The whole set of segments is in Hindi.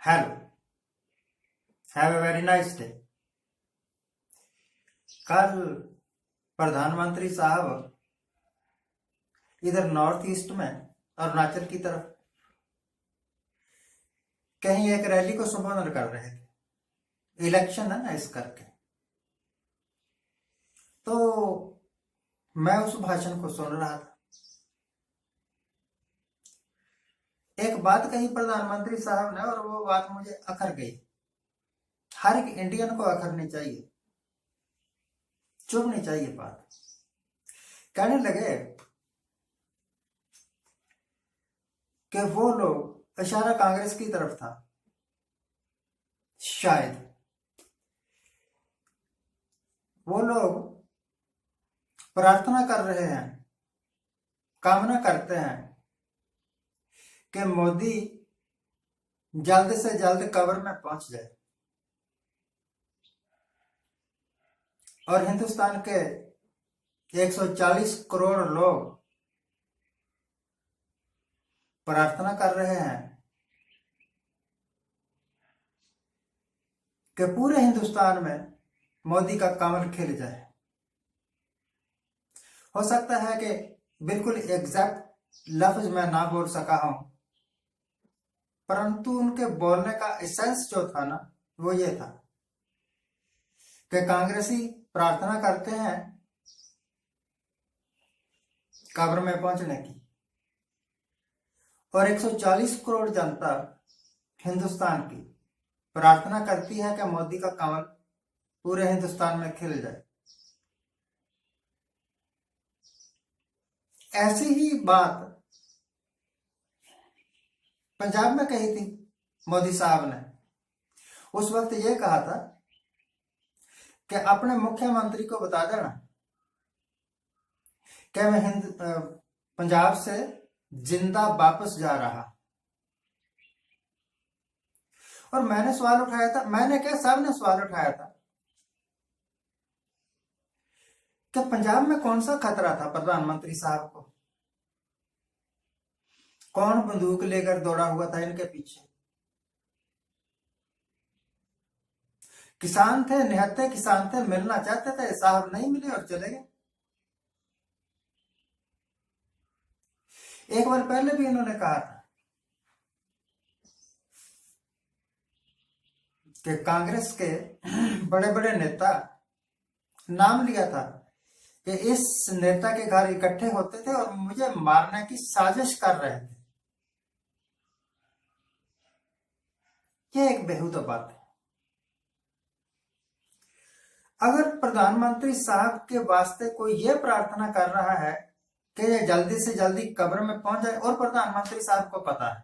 Hello, have a very nice day. कल प्रधानमंत्री साहब इधर नॉर्थ ईस्ट में अरुणाचल की तरफ कहीं एक रैली को संबोधन कर रहे थे। इलेक्शन है ना, इस करके तो मैं उस भाषण को सुन रहा था। एक बात कही प्रधानमंत्री साहब ने और वो बात मुझे अखर गई। हर एक इंडियन को अखरनी चाहिए, चुभनी चाहिए बात। कहने लगे कि वो लोग, इशारा कांग्रेस की तरफ था, शायद वो लोग प्रार्थना कर रहे हैं, कामना करते हैं कि मोदी जल्द से जल्द कब्र में पहुंच जाए और हिंदुस्तान के 140 करोड़ लोग प्रार्थना कर रहे हैं कि पूरे हिंदुस्तान में मोदी का कमल खिल जाए। हो सकता है कि बिल्कुल एग्जैक्ट लफ्ज मैं ना बोल सका हूं, परंतु उनके बोलने का एसेंस जो था ना, वो ये था कि कांग्रेसी प्रार्थना करते हैं कब्र में पहुंचने की और 140 करोड़ जनता हिंदुस्तान की प्रार्थना करती है कि मोदी का कमल पूरे हिंदुस्तान में खिल जाए। ऐसी ही बात पंजाब में कही थी मोदी साहब ने। उस वक्त ये कहा था कि अपने मुख्यमंत्री को बता देना कि मैं पंजाब से जिंदा वापस जा रहा। और मैंने सवाल उठाया था, मैंने क्या, साहब ने सवाल उठाया था कि पंजाब में कौन सा खतरा था प्रधानमंत्री साहब को? कौन बंदूक लेकर दौड़ा हुआ था इनके पीछे? किसान थे, निहत्थे किसान थे, मिलना चाहते थे, साहब नहीं मिले और चले गए। एक बार पहले भी इन्होंने कहा था कि कांग्रेस के बड़े बड़े नेता, नाम लिया था कि इस नेता के घर इकट्ठे होते थे और मुझे मारने की साजिश कर रहे थे। ये एक बेहुदा बात है। अगर प्रधानमंत्री साहब के वास्ते कोई ये प्रार्थना कर रहा है कि ये जल्दी से जल्दी कब्र में पहुंच जाए और प्रधानमंत्री साहब को पता है,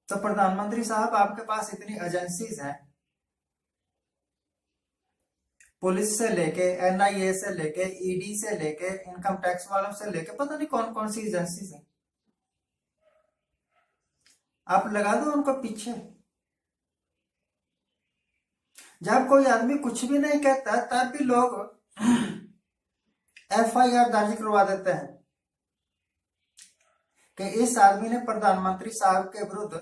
तो प्रधानमंत्री साहब आपके पास इतनी एजेंसीज हैं, पुलिस से लेके, एनआईए से लेके, ईडी से लेके, इनकम टैक्स वालों से लेके, पता नहीं कौन कौन सी एजेंसीज हैं। आप लगा दो उनको पीछे। जब कोई आदमी कुछ भी नहीं कहता तब भी लोग एफआईआर दर्ज करवा देते हैं कि इस आदमी ने प्रधानमंत्री साहब के विरुद्ध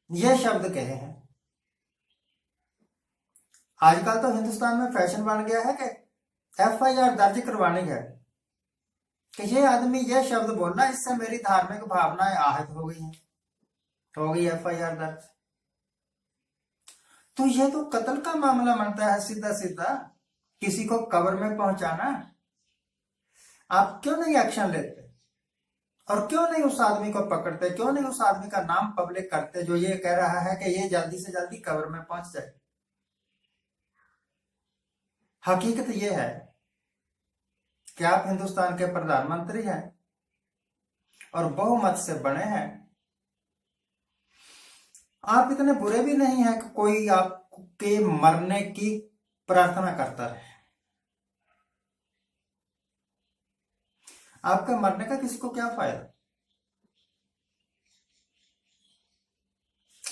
ये शब्द कहे हैं। आजकल तो हिंदुस्तान में फैशन बन गया है कि एफआईआर दर्ज करवानी है कि ये आदमी ये शब्द बोलना, इससे मेरी धार्मिक भावनाएं आहत हो गई हैं, हो गई एफआईआर दर्ज। तो ये तो कत्ल का मामला बनता है सीधा सीधा, किसी को कब्र में पहुंचाना। आप क्यों नहीं एक्शन लेते और क्यों नहीं उस आदमी को पकड़ते, क्यों नहीं उस आदमी का नाम पब्लिक करते जो ये कह रहा है कि ये जल्दी से जल्दी कब्र में पहुंच जाए? हकीकत ये है कि आप हिंदुस्तान के प्रधानमंत्री हैं और बहुमत से बने हैं। आप इतने बुरे भी नहीं हैं कि कोई आपके मरने की प्रार्थना करता रहे। आपके मरने का किसी को क्या फायदा?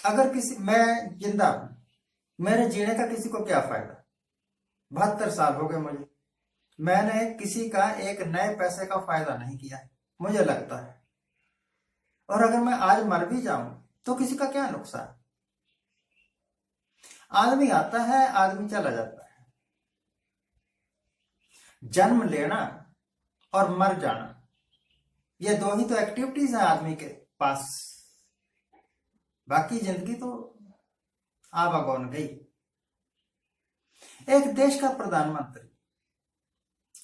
अगर किसी, मैं जिंदा हूं, मेरे जीने का किसी को क्या फायदा? 72 साल हो गए मुझे, मैंने किसी का एक नए पैसे का फायदा नहीं किया, मुझे लगता है। और अगर मैं आज मर भी जाऊं तो किसी का क्या नुकसान। आदमी आता है, आदमी चला जाता है। जन्म लेना और मर जाना, ये दो ही तो एक्टिविटीज है आदमी के पास। बाकी जिंदगी तो आवागौन गई। एक देश का प्रधानमंत्री,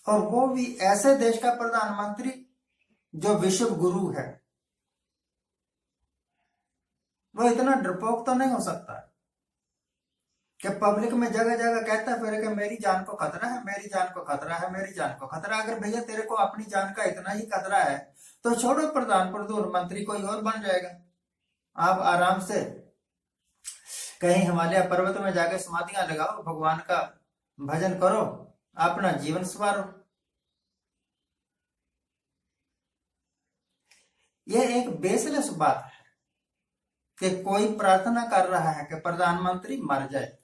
और वो भी ऐसे देश का प्रधानमंत्री जो विश्व गुरु है, वो इतना डरपोक तो नहीं हो सकता कि पब्लिक में जगह जगह कहता फिर कि मेरी जान को खतरा है, मेरी जान को खतरा है, मेरी जान को खतरा। अगर भैया तेरे को अपनी जान का इतना ही खतरा है तो छोड़ो, प्रधानमंत्री कोई और बन जाएगा। आप आराम से कहीं हिमालय पर्वत में जाके समाधियां लगाओ, भगवान का भजन करो, अपना जीवन संवारो। यह एक बेसलेस बात है कि कोई प्रार्थना कर रहा है कि प्रधानमंत्री मर जाए।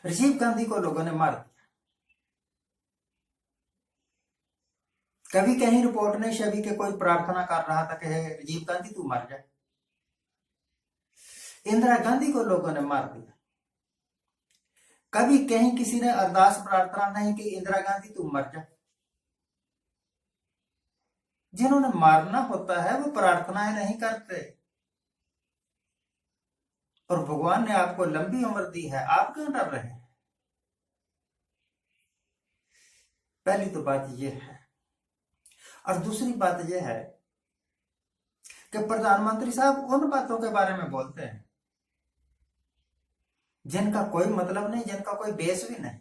राजीव गांधी को लोगों ने मार दिया। कभी कहीं रिपोर्ट नहीं छपी कि कोई प्रार्थना कर रहा था कि राजीव गांधी तू मर जाए। इंदिरा गांधी को लोगों ने मार दिया। कभी कहीं किसी ने अरदास प्रार्थना नहीं की इंदिरा गांधी तू मर जा। जिन्होंने मारना होता है वो प्रार्थनाएं नहीं करते। और भगवान ने आपको लंबी उम्र दी है, आप क्यों डर रहे हैं। पहली तो बात यह है। और दूसरी बात यह है कि प्रधानमंत्री साहब उन बातों के बारे में बोलते हैं जिनका कोई मतलब नहीं, जिनका कोई बेस भी नहीं।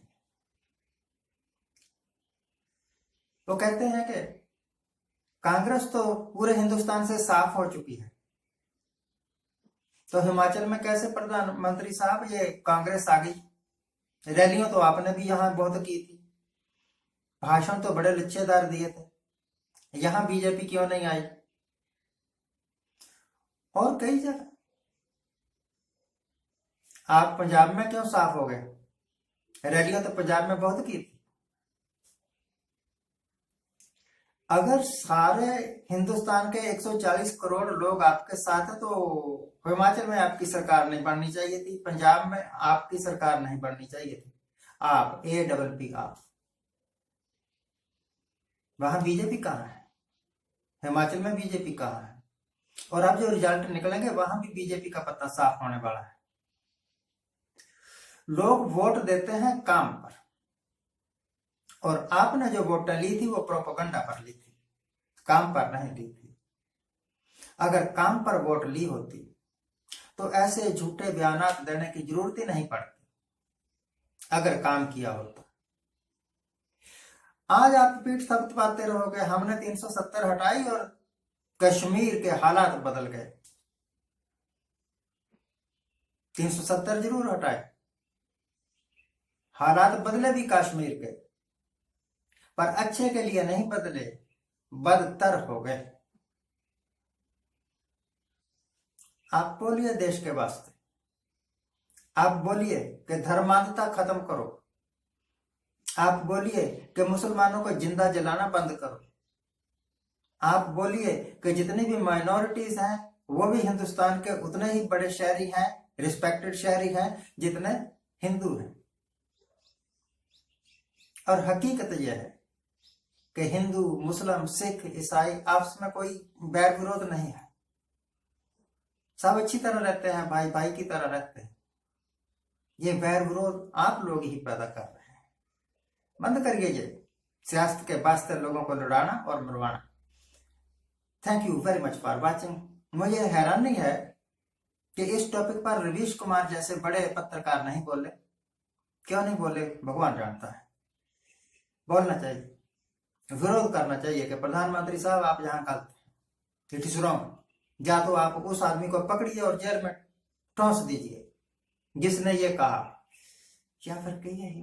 वो कहते हैं कि कांग्रेस तो पूरे हिंदुस्तान से साफ हो चुकी है, तो हिमाचल में कैसे प्रधानमंत्री साहब ये कांग्रेस आ गई। रैलियां तो आपने भी यहां बहुत की थी, भाषण तो बड़े लच्छेदार दिए थे, यहां बीजेपी क्यों नहीं आई। और कई जगह आप पंजाब में क्यों साफ हो गए, रैलियां तो पंजाब में बहुत की थी। अगर सारे हिंदुस्तान के 140 करोड़ लोग आपके साथ है तो हिमाचल में आपकी सरकार नहीं बननी चाहिए थी, पंजाब में आपकी सरकार नहीं बननी चाहिए थी। आप APP आप, वहां बीजेपी कहां है, हिमाचल में बीजेपी कहां है। और अब जो रिजल्ट निकलेंगे वहां भी बीजेपी का पत्ता साफ होने वाला है। लोग वोट देते हैं काम पर, और आपने जो वोट ली थी वो प्रोपेगेंडा पर ली थी, काम पर नहीं ली थी। अगर काम पर वोट ली होती तो ऐसे झूठे बयान देने की जरूरत ही नहीं पड़ती, अगर काम किया होता। आज आप पीठ थपथपाते रहोगे हमने 370 हटाई और कश्मीर के हालात बदल गए। 370 जरूर हटाए, हालात बदले भी कश्मीर के, पर अच्छे के लिए नहीं बदले, बदतर हो गए। आप बोलिए देश के वास्ते, आप बोलिए कि धर्मांधता खत्म करो, आप बोलिए कि मुसलमानों को जिंदा जलाना बंद करो, आप बोलिए कि जितनी भी माइनॉरिटीज हैं वो भी हिंदुस्तान के उतने ही बड़े शहरी हैं, रिस्पेक्टेड शहरी हैं जितने हिंदू हैं। और हकीकत यह है कि हिंदू, मुस्लिम, सिख, ईसाई आपस में कोई बैर विरोध नहीं है, सब अच्छी तरह रहते हैं, भाई भाई की तरह रहते हैं। ये बैर विरोध आप लोग ही पैदा कर रहे हैं। बंद करिए ये सियासत के वास्ते लोगों को लड़ाना और मरवाना। Thank you very much for watching. मुझे हैरानी है कि इस टॉपिक पर रवीश कुमार जैसे बड़े पत्रकार नहीं बोले। क्यों नहीं बोले भगवान जानता है। बोलना चाहिए, विरोध करना चाहिए कि प्रधानमंत्री साहब आप यहाँ गलत हैं, इट इज रॉन्ग। या तो आप उस आदमी को पकड़िए और जेल में ठोंस दीजिए जिसने ये कहा, या फिर कहिए ही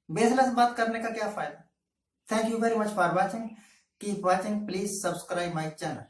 बेसलेस बात करने का क्या फायदा। Thank you very much for watching. Keep watching, please subscribe my channel.